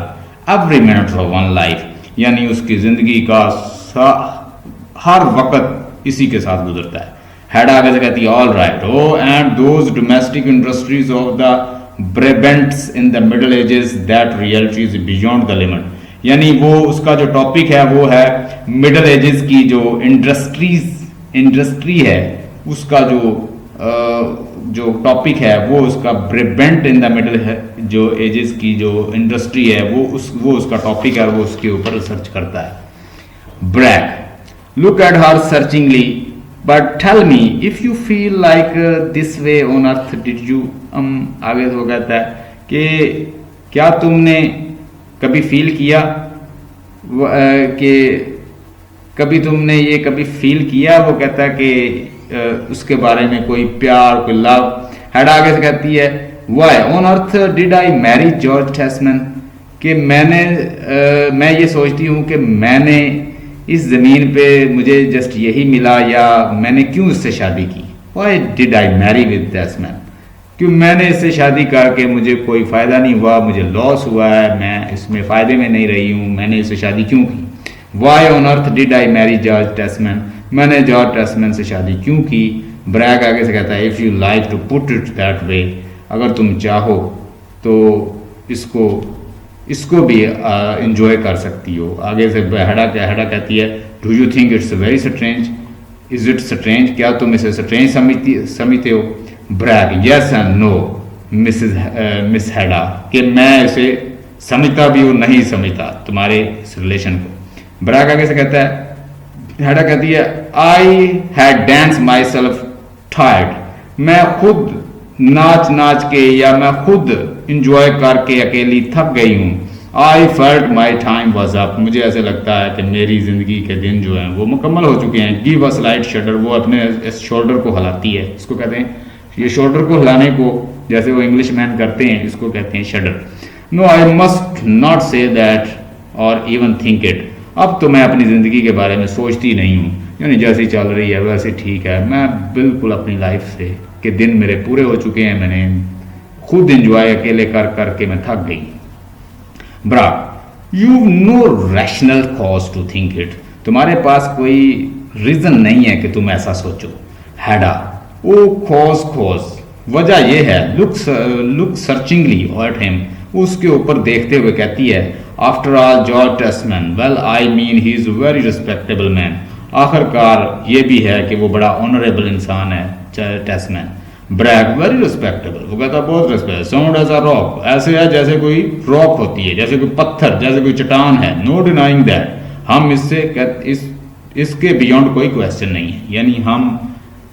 every minute of one life, यानी उसकी ज़िंदगी का हर वक्त इसी के साथ गुजरता है। हेड आगे से कहती है all right oh and those domestic industries of the Brabants in the middle ages that reality is beyond the limit, यानी वो उसका जो टॉपिक है वो है मिडल एजेस की जो इंडस्ट्री है उसका जो टॉपिक है वो उसका ब्रेबेंट इन द मिडल है, जो एजेस की जो इंडस्ट्री है वो उसका टॉपिक है, वो उसके ऊपर रिसर्च करता है। Brack look at her searchingly but tell me if you feel like this way on earth did you, आगे तो कहता है कि क्या तुमने कभी फील किया कि कभी तुमने ये कभी फील किया, वो कहता है कि उसके बारे में कोई प्यार कोई लव। हेड आगे से कहती है why on earth did I marry George Tesman, कि मैं ये सोचती हूँ कि मैंने इस ज़मीन पे मुझे जस्ट यही मिला या मैंने क्यों इससे शादी की। Why did I marry with Tesman, क्यों मैंने इससे शादी करके मुझे कोई फ़ायदा नहीं हुआ, मुझे लॉस हुआ है, मैं इसमें फ़ायदे में नहीं रही हूँ, मैंने इससे शादी क्यों की। Why on earth did I marry George Tesman, मैंने जॉर्ज टेस्मैन से शादी क्यों की। ब्रैक आगे से कहता है if you like to put it that way, अगर तुम चाहो तो इसको भी इंजॉय कर सकती हो। आगे से हेडा कहती है do you think it's very strange, is it strange, क्या तुम इसे स्ट्रेंज समझते हो। Brack yes and no Miss Hedda, कि मैं इसे समझता भी हूँ नहीं समझता तुम्हारे इस रिलेशन को। ब्रैक आगे से कहता है हेडा कहती है I had dance my self tired, मैं खुद नाच के या मैं खुद इंजॉय करके अकेली थक गई हूँ। आई फर्ट माई टाइम वॉज अप, मुझे ऐसे लगता है कि मेरी ज़िंदगी के दिन जो हैं वो मुकम्मल हो चुके हैं। गिव अ स्लाइट शडर, वो अपने इस शोल्डर को हिलाती है, इसको कहते हैं ये शोल्डर को हिलाने को जैसे वो इंग्लिश मैन करते हैं इसको कहते हैं shudder. No I must not say that और इवन थिंक इट, अब तो मैं अपनी ज़िंदगी के बारे में सोचती नहीं हूँ, यानी जैसी चल रही है वैसे ठीक है, मैं बिल्कुल अपनी लाइफ से के दिन मेरे पूरे हो चुके हैं, मैंने खुद इंजॉय अकेले करके मैं थक गई। Brack you no rational cause to think it, तुम्हारे पास कोई रीज़न नहीं है कि तुम ऐसा सोचो। हेडा ओ कॉज वजह यह है। लुक सर्चिंगली एट हिम, उसके ऊपर देखते हुए कहती है after all George Tesman, well I mean he is very respectable man, आखिरकार ये भी है कि वो बड़ा ऑनरेबल इंसान है टेस्मैन। ब्रैक वेरी रिस्पेक्टेबल, वो कहता बहुत respect. Sound as a rock, ऐसे है जैसे कोई रॉक होती है, जैसे कोई पत्थर, जैसे कोई चट्टान है। नो डिनाइंग दैट, हम इसके बियॉन्ड कोई क्वेश्चन नहीं है, यानी हम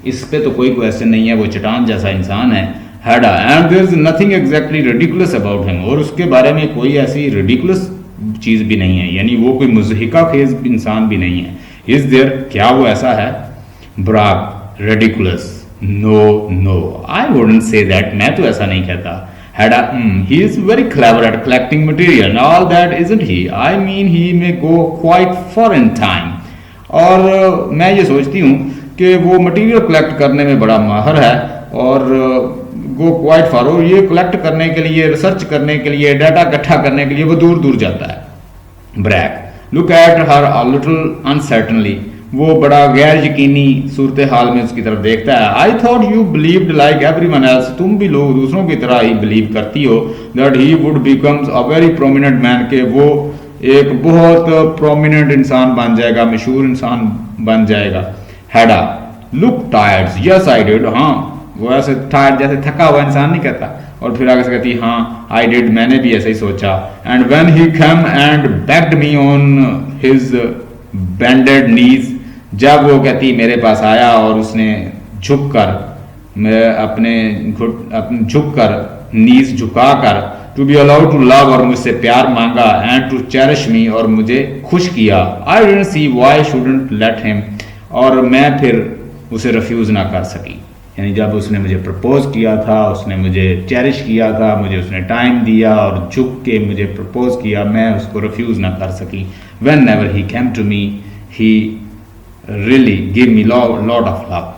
इस पे तो कोई क्वेश्चन नहीं है, वो चट्टान जैसा इंसान है। Hedda and there is nothing exactly ridiculous about him, और उसके बारे में कोई ऐसी रिडिकुलस चीज़ भी नहीं है, यानी वो कोई मुज़हिका खेज इंसान भी नहीं है। इज देयर, क्या वो ऐसा है। Brack ridiculous, no I wouldn't say that, मैं तो ऐसा नहीं कहता। Hedda he is very clever at collecting material all that isn't he, I mean he may go quite far in time, और मैं ये सोचती हूँ कि वो मटेरियल कलेक्ट करने में बड़ा माहिर है और गो क्वाइट फॉर, और ये कलेक्ट करने के लिए, रिसर्च करने के लिए, डाटा इकट्ठा करने के लिए वो दूर दूर जाता है। Brack look at her a little uncertainly, वो बड़ा गैर यकीनी सूरत हाल में उसकी तरफ देखता है। आई thought you believed like everyone else, तुम भी लोग दूसरों की तरह ही बिलीव करती हो that he would becomes a very prominent man, के वो एक बहुत प्रोमिनेंट इंसान बन जाएगा, मशहूर इंसान बन जाएगा। Hedda look tired, yes I did, हाँ वो ऐसे टायर्ड जैसे थका हुआ इंसान नहीं कहता, और फिर आगे से कहती हाँ आई डिड, मैंने भी ऐसे ही सोचा। And when he come and begged me on his bended knees, जब वो कहती मेरे पास आया और उसने अपने झुककर नीज झुकाकर to be allowed to love, और मुझसे प्यार मांगा, एंड टू चेरिश मी, और मुझे खुश किया। I didn't see why shouldn't let him, और मैं फिर उसे रिफ्यूज ना कर सकी। यानी जब उसने मुझे प्रपोज किया था, उसने मुझे चेरिश किया था, मुझे उसने टाइम दिया और झुक के मुझे प्रपोज किया, मैं उसको रिफ्यूज़ ना कर सकी। Whenever he came to me he really give me lot of love.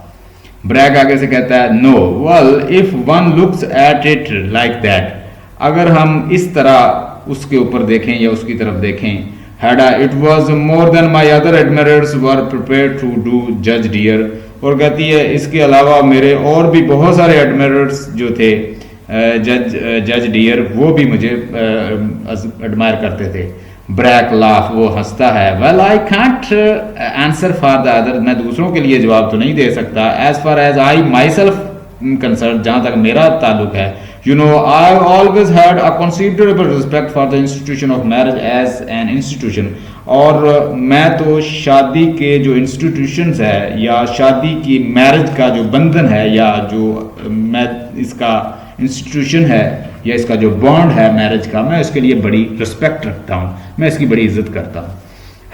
Brack आगे से कहता है no well if one looks at it like that, अगर हम इस तरह उसके ऊपर देखें या उसकी तरफ देखें, Hedda it was more than my other admirers were prepare to do जज डियर, और कहती है इसके अलावा मेरे और भी बहुत सारे एडमिरर्स जो थे जज डियर, वो भी मुझे एडमायर करते थे। ब्रैक लाफ, वो हंसता है, well I can't answer for the other, मैं दूसरों के लिए जवाब तो नहीं दे सकता, as far as I myself concern, जहां तक मेरा ताल्लुक है, you know I always had a considerable respect for the institution of marriage as an institution, और मैं तो शादी के जो इंस्टीट्यूशंस है या शादी की मैरिज का जो बंधन है या जो मैं इसका इंस्टीट्यूशन है या इसका जो बॉन्ड है मैरिज का, मैं इसके लिए बड़ी रिस्पेक्ट रखता हूँ, मैं इसकी बड़ी इज्जत करता हूँ।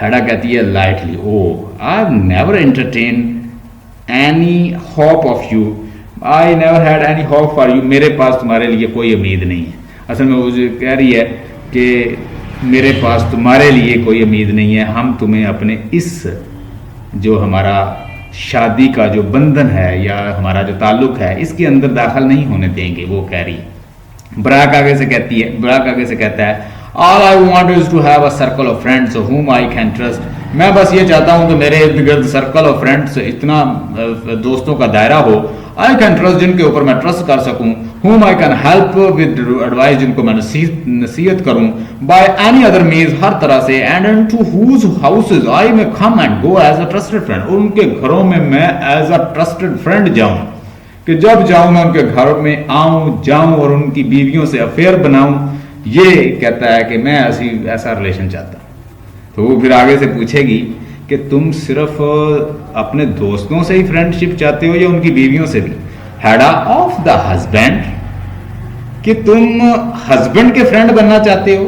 हैडा कहती है lightly, oh I have never entertain any hope of you, I never had any hope for you, मेरे पास तुम्हारे लिए कोई उम्मीद नहीं है। असल में वो कह रही है कि मेरे पास तुम्हारे लिए कोई उम्मीद नहीं है, हम तुम्हें अपने इस जो हमारा शादी का जो बंधन है या हमारा जो ताल्लुक है इसके अंदर दाखिल नहीं होने देंगे, वो कह रही है। ब्रैक आगे से कहती है, ब्रैक आगे से कहता है all I want is to have a circle of friends whom I can trust, मैं बस ये चाहता हूं कि मेरे इर्द गिर्द सर्कल ऑफ फ्रेंड्स, इतना दोस्तों का दायरा हो, आई कैन ट्रस्ट, जिनके ऊपर मैं ट्रस्ट कर सकूं, whom I can help with advice, जिनको मैं नसीहत करूं, by any other means, हर तरह से, and into whose houses I may come and go as a trusted friend, और उनके घरों में मैं as a trusted friend जाऊं, कि जब जाऊं मैं उनके घर में आऊं जाऊं और उनकी बीवियों से अफेयर बनाऊं, ये कहता है कि मैं ऐसा रिलेशन चाहता हूं। तो वो फिर आगे से पूछेगी कि तुम सिर्फ अपने दोस्तों से ही फ्रेंडशिप चाहते हो या उनकी बीवियों से भी? हैडा ऑफ द हस्बैंड, कि तुम हस्बैंड के फ्रेंड बनना चाहते हो?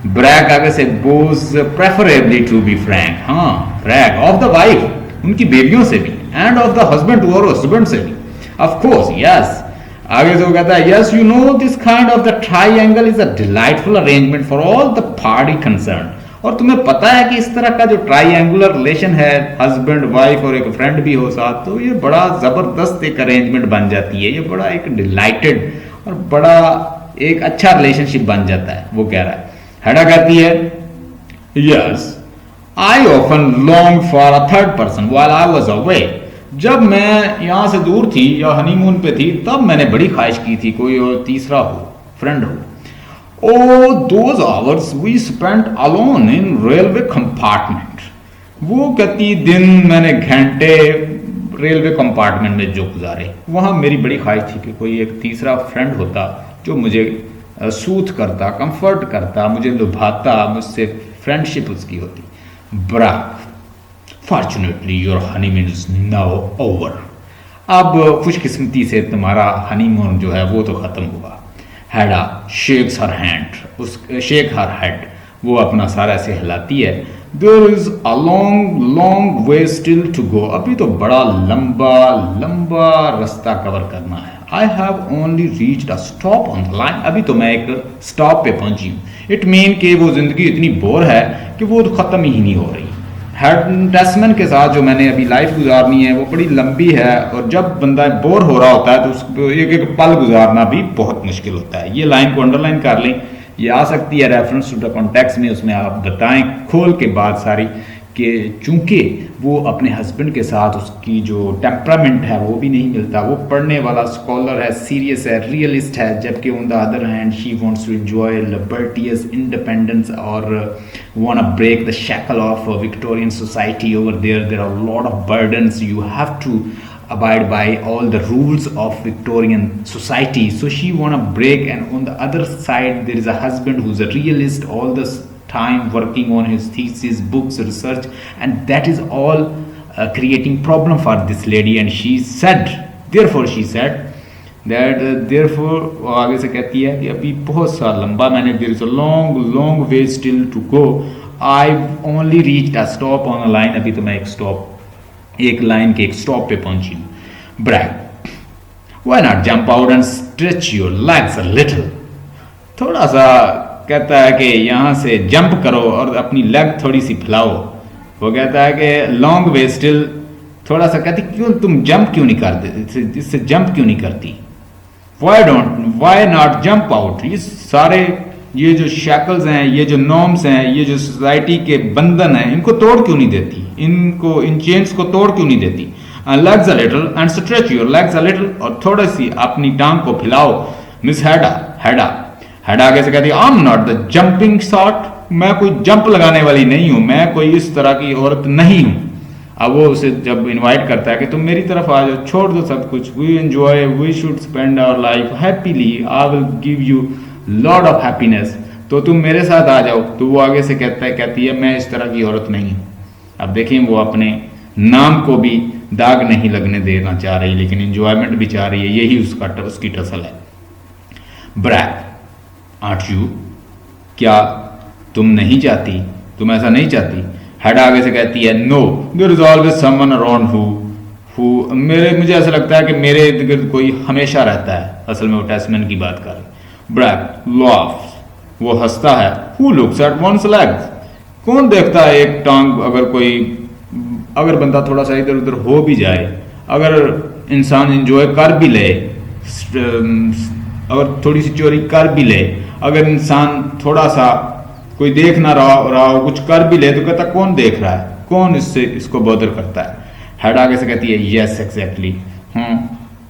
ब्रैक आगे से बोज प्रेफरेबली टू बी फ्रैंक, हाँ ब्रैक ऑफ द वाइफ, उनकी बीवियों से भी, एंड ऑफ द हस्बैंड और हस्बैंड से भी, ऑफ कोर्स यस। आगे से वो कहता है yes you know this kind of the triangle is a delightful arrangement for all the party concern, और तुम्हें पता है कि इस तरह का जो ट्राइंगुलर रिलेशन है, हस्बैंड वाइफ और एक फ्रेंड भी हो साथ, तो ये बड़ा जबरदस्त एक अरेंजमेंट बन जाती है, ये बड़ा एक डिलाइटेड और बड़ा एक अच्छा रिलेशनशिप बन जाता है, वो कह रहा है। हैडा कहती है yes I often long for a third person while I was away, जब मैं यहाँ से दूर थी या हनीमून पे थी तब मैंने बड़ी ख्वाहिश की थी कोई और तीसरा हो, फ्रेंड हो। Oh, those hours we spent alone in railway compartment, वो कहती दिन मैंने घंटे रेलवे कंपार्टमेंट में जो गुजारे, वहाँ मेरी बड़ी ख्वाहिश थी कि कोई एक तीसरा फ्रेंड होता जो मुझे सूथ करता, कंफर्ट करता, मुझे लुभाता, मुझसे फ्रेंडशिप उसकी होती। Brack fortunately your honeymoon is now over, अब खुशकिस्मती से तुम्हारा हनीमून जो है वो तो खत्म हुआ। हैडा शेक्स हर हैंड, उस शेक हर हेड, वो अपना सारा से हिलाती है। There is a long long way still to go, अभी तो बड़ा लंबा लंबा रास्ता कवर करना है। I have only reached a stop on the line, अभी तो मैं एक स्टॉप पे पहुंची हूँ। इट मीन कि वो जिंदगी इतनी बोर है कि वो खत्म ही नहीं हो रही। टेस्टमैन के साथ जो मैंने अभी लाइफ गुजारनी है वो बड़ी लंबी है, और जब बंदा बोर हो रहा होता है तो उसको एक एक पल गुजारना भी बहुत मुश्किल होता है। ये लाइन को अंडरलाइन कर लें, ये आ सकती है रेफरेंस टू द कॉन्टेक्स्ट में, उसमें आप बताएं खोल के बात सारी कि चूंकि वो अपने हस्बैंड के साथ उसकी जो टेम्परामेंट है वो भी नहीं मिलता, वो पढ़ने वाला स्कॉलर है, सीरियस है, रियलिस्ट है, जबकि on the other hand she wants to enjoy liberties independence और want to break the shackle of Victorian society over there. There are a lot of burdens. You have to abide by all the rules of Victorian society. So she want to break, and on the other side there is a husband who's a realist all this time working on his thesis, books, research, and that is all creating problem for this lady. And she said, therefore she said that therefore आगे से कहती है कि अभी बहुत सा लंबा मैंने, there is a long long way still to go, I only reached a stop on a line, अभी तो मैं एक लाइन के एक स्टॉप पे पहुंची हूँ। Brack Why not jump out and stretch your legs a little? थोड़ा सा कहता है कि यहाँ से जंप करो और अपनी लेग थोड़ी सी फैलाओ। वो कहता है कि लॉन्ग वे स्टिल, थोड़ा सा कहती क्यों तुम जंप क्यों नहीं करते, इससे जंप क्यों नहीं करती। Why not jump out. ये सारे ये जो शैकल्स हैं, ये जो नॉर्म्स हैं, ये जो सोसाइटी के बंधन हैं, इनको तोड़ क्यों नहीं देती, इनको इन चेन्स को तोड़ क्यों नहीं देती। Legs a little and stretch your legs a little, और थोड़ी सी अपनी टांग को फैलाओ। मिस हेडा आगे से कहती है I am not the jumping sort, मैं कोई जंप लगाने वाली नहीं हूं, मैं कोई इस तरह की औरत नहीं हूं। अब वो उसे जब इनवाइट करता है कि तुम मेरी तरफ आ जाओ, छोड़ दो सब कुछ, we enjoy, we should spend our life happily, I will give you lot of happiness, तो तुम मेरे साथ आ जाओ। तो वो आगे से कहती है मैं इस तरह की औरत नहीं हूं। अब देखिए वो अपने नाम को भी दाग नहीं लगने देना चाह रही, लेकिन इंजॉयमेंट भी चाह रही है, यही उसकी टसल है। ब्रैक, आर्ट यू, क्या तुम नहीं चाहती, तुम ऐसा नहीं चाहती। हेड आगे से कहती है no, there is always someone around who मुझे ऐसा लगता है कि मेरे इर्द गिर्द कोई हमेशा रहता है। असल में वो टेस्टमैन की बात कर रही। ब्रैक लॉफ्स, वो हंसता है। Who looks at one's legs, कौन देखता है एक टांग, अगर बंदा थोड़ा सा इधर उधर हो भी जाए, अगर इंसान इंजॉय कर भी ले, अगर थोड़ी सी चोरी कर भी ले, अगर इंसान थोड़ा सा कोई देख ना रहा हो कुछ कर भी ले, तो कहता कौन देख रहा है, कौन इसको बॉदर करता है। हेड आगे से कहती है यस एग्जैक्टली,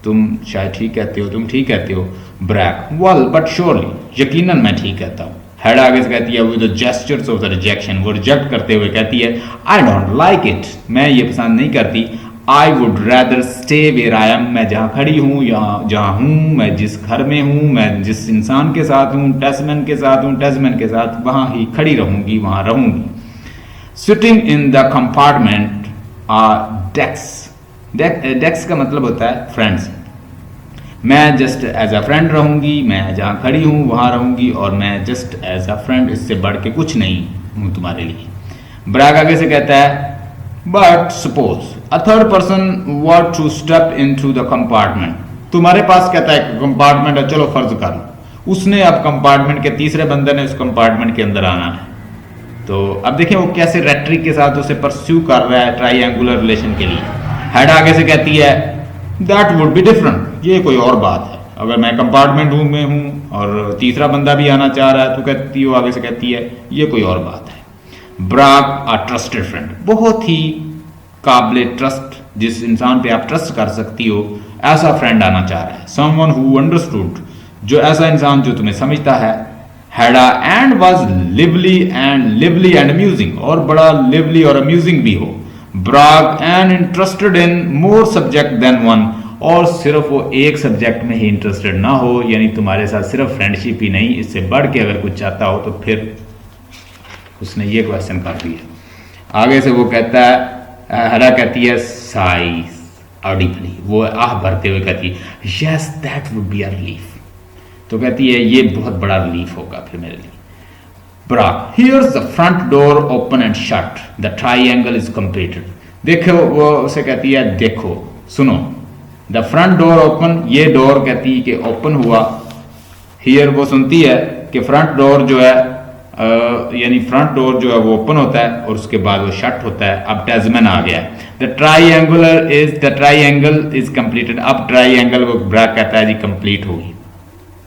तुम शायद ठीक कहते हो, तुम ठीक कहते हो। ब्रैक वेल बट श्योरली, यकीनन मैं ठीक कहता हूँ। हेड आगे से कहती है with the gestures of the rejection, वो रिजेक्ट करते हुए कहती है आई डोंट लाइक इट, मैं ये पसंद नहीं करती। I would rather stay where I am, मैं जहाँ खड़ी हूँ या जहाँ हूँ, मैं जिस घर में हूँ, मैं जिस इंसान के साथ हूँ, टेस्टमैन के साथ वहाँ ही खड़ी रहूँगी, वहाँ रहूँगी। Sitting in the compartment are desk का मतलब होता है फ्रेंड्स। मैं जस्ट एज अ फ्रेंड रहूँगी, मैं जहाँ खड़ी हूँ वहाँ रहूँगी, और मैं जस्ट एज अ फ्रेंड, इससे बढ़ के कुछ नहीं हूँ तुम्हारे लिए। ब्रैक आगे से कहता है but suppose a third person want to step into the compartment, तुम्हारे पास कहता है कंपार्टमेंट है, चलो फर्ज कर लो उसने अब कंपार्टमेंट के तीसरे बंदे ने उस कंपार्टमेंट के अंदर आना है। तो अब देखिए वो कैसे रेट्रिक के साथ उसे परस्यू कर रहा है ट्राइएंगुलर रिलेशन के लिए। हेड आगे से कहती है दैट वुड बी डिफरेंट, ये कोई और बात है, अगर मैं कंपार्टमेंट में हूँ और तीसरा बंदा भी आना चाह रहा है, तो कहती है, वो आगे से कहती है ये कोई और बात है। ब्रैक अ ट्रस्टेड फ्रेंड, बहुत ही काबिल ट्रस्ट, जिस इंसान पे आप ट्रस्ट कर सकती हो, ऐसा फ्रेंड आना चाह रहा है। समवन हु अंडरस्टूड, जो ऐसा इंसान जो तुम्हें समझता है। Hedda and was lively and amusing, और बड़ा लिवली और अम्यूजिंग भी हो। Brack and interested in more subject than one, और सिर्फ वो एक सब्जेक्ट में ही इंटरेस्टेड ना हो, यानी तुम्हारे साथ सिर्फ फ्रेंडशिप ही नहीं, इससे बढ़ के अगर कुछ चाहता हो तो फिर उसने ये क्वेश्चन कर दिया। आगे से वो कहता है, हरा कहती है साइज ऑडिबली, वो आह भरते हुए कहती है yes that would be a relief, तो कहती है ये बहुत बड़ा रिलीफ होगा फिर मेरे लिए। Brack here's the front door open and shut, the triangle is completed. देखो वो उसे कहती है देखो सुनो, द फ्रंट डोर ओपन, ये डोर कहती है कि ओपन हुआ। हियर वो सुनती है कि फ्रंट डोर जो है यानी फ्रंट डोर जो है वो ओपन होता है और उसके बाद वो शट होता है। अब टेस्टमैन आ गया। द ट्राइएंगल इज कंप्लीटेड, अब ट्राइएंगल वो ब्रैक कहता है जी कंप्लीट होगी।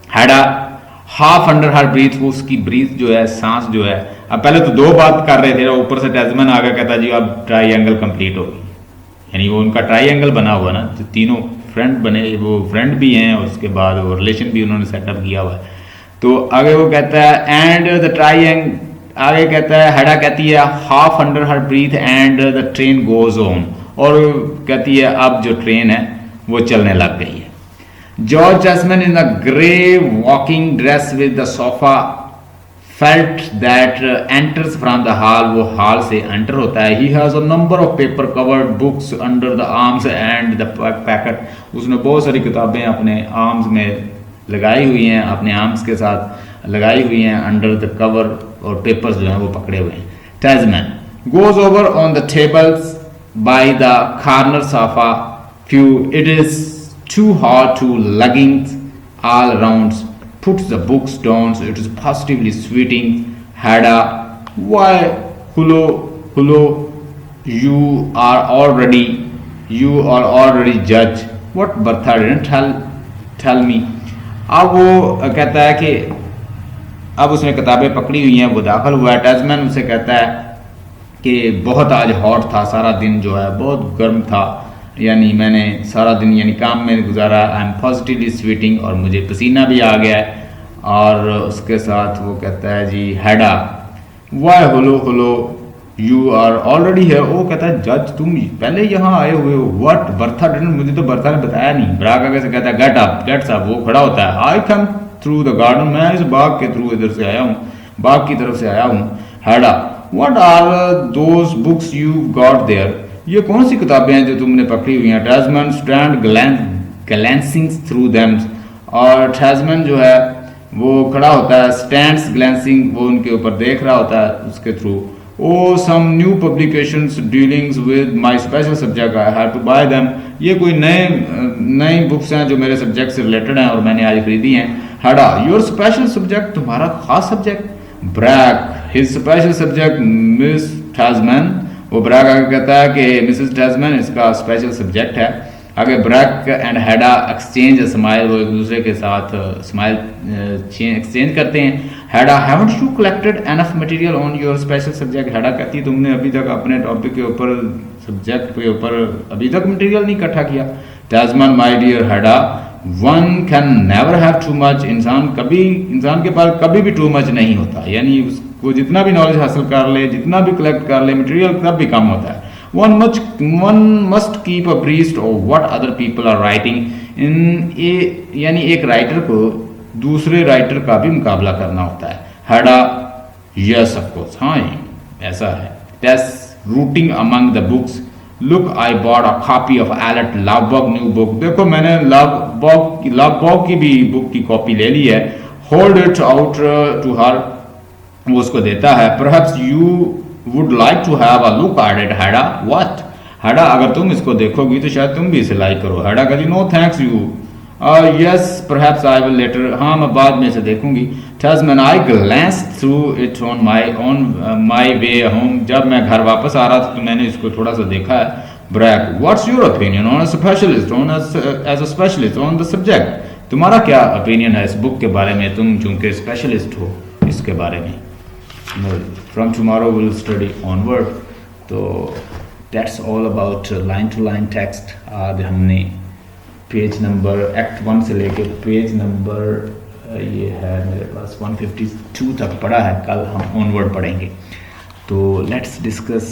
हैडा हाफ अंडर हर ब्रीथ, वो उसकी ब्रीथ जो है, सांस जो है, अब पहले तो दो बात कर रहे थे, ऊपर से टेस्टमैन आ गया कहता जी अब ट्राइएंगल कंप्लीट होगी, यानी वो उनका ट्राइएंगल बना हुआ ना, तो तीनों फ्रेंड बने, वो फ्रेंड भी हैं और उसके बाद वो रिलेशन भी उन्होंने सेटअप किया हुआ है। तो आगे वो कहता है एंड द ट्राइएंगल, आगे कहता है हेडा कहती है half under her breath and the train goes on, और कहती है अब जो ट्रेन है वो चलने लग गई है। George Tesman in the grey walking dress with the sofa felt that enters from the hall, वो हॉल से एंटर होता है। He has a number of paper covered books under the arms and the packet, उसने बहुत सारी किताबें अपने arms में लगाई हुई हैं, अपने आर्म्स के साथ लगाई हुई हैं अंडर द कवर, और पेपर्स जो हैं वो पकड़े हुए हैं। Tesman goes over on the tables by the corner sofa few, it is too hard to lugging all around. Puts the books down. So it is positively sweeting. Hada, why, hullo, you are already judge. What Bertha didn't tell me. अब वो कहता है कि अब उसने किताबें पकड़ी हुई हैं, वो दाखिल हुआ है। टैजमैन उसे कहता है कि बहुत आज हॉट था, सारा दिन जो है बहुत गर्म था, यानी मैंने सारा दिन यानी काम में गुजारा। आई एम पॉजिटिवली स्वीटिंग, और मुझे पसीना भी आ गया है। और उसके साथ वो कहता है जी हैडा, वाई हुलो यू आर ऑलरेडी है। वो कहता है जज तुम पहले यहाँ आए हुए हो। व्हाट बर्था डिडंट, मुझे तो बर्था ने बताया नहीं। ब्राक आगे से कहता है गेट अप, गेट्स अप। वो खड़ा होता है। आई कम थ्रू द गार्डन, मैं इस बाग के थ्रू इधर से आया हूँ, बाग की तरफ से आया हूँ। Hedda, what are those books you got there, ये कौन सी किताबें हैं जो तुमने पकड़ी हुई हैं। टैजमैन स्टैंड ग्लैंसिंग थ्रू देम, और टैजमैन जो है वो खड़ा होता है। स्टैंड्स ग्लैंसिंग, वो उनके ऊपर देख रहा होता है उसके through. Oh some new publications dealings with my special subject, I have to buy them, ये कोई नई बुक्स हैं जो मेरे सब्जेक्ट से रिलेटेड हैं और मैंने आज खरीदी हैं। हड़ा, योर स्पेशल सब्जेक्ट, तुम्हारा खास subject. Brack, his special subject Miss Tesman, वो ब्रैक आगे कहता है कि मिसेस टैजमैन इसका स्पेशल सब्जेक्ट है। आगे Brack and Hedda exchange smile, वो एक दूसरे के साथ स्माइल एक्सचेंज करते हैं। Hedda, haven't you collected enough material on your special subject, Hedda कहती तुमने अभी तक अपने टॉपिक के ऊपर, सब्जेक्ट के ऊपर अभी तक मटेरियल नहीं इकट्ठा किया। Tesman, my dear Hedda, one can never have too much, इंसान के पास कभी भी टू मच नहीं होता, यानी उसको जितना भी नॉलेज हासिल कर ले, जितना भी कलेक्ट कर ले मटेरियल, तब भी कम होता है। One must keep abreast of what other people are writing यानी एक राइटर को दूसरे राइटर का भी मुकाबला करना होता है। हैडा, यस ऑफ कोर्स, हाँ ऐसा है। Tesman, rooting among the books, look I bought a copy of Eilert Lovborg new book, देखो मैंने लवबर्ग की भी बुक की कॉपी ले ली है। Hold it out to her, वो उसको देता है। Perhaps you would like to have a look at it, Hedda. what, Hedda, अगर तुम इसको देखोगी तो शायद तुम भी इसे लाइक करो। हैडा कहती no thanks you, yes perhaps I will later, हाँ मैं बाद में इसे देखूंगी। Tesman, I glance through it on my way home, जब मैं घर वापस आ रहा था तो मैंने इसको थोड़ा सा देखा है। Brack, what's your opinion on specialist on as a specialist on the subject, तुम्हारा क्या ओपिनियन है इस बुक के बारे में, तुम चूंकि स्पेशलिस्ट हो इसके बारे में। From tomorrow we'll study onward. तो that's all about line to line text. आज हमने पेज नंबर एक्ट 1 से लेके पेज नंबर ये है मेरे पास 152 तक पढ़ा है। कल हम onward पढ़ेंगे। तो let's discuss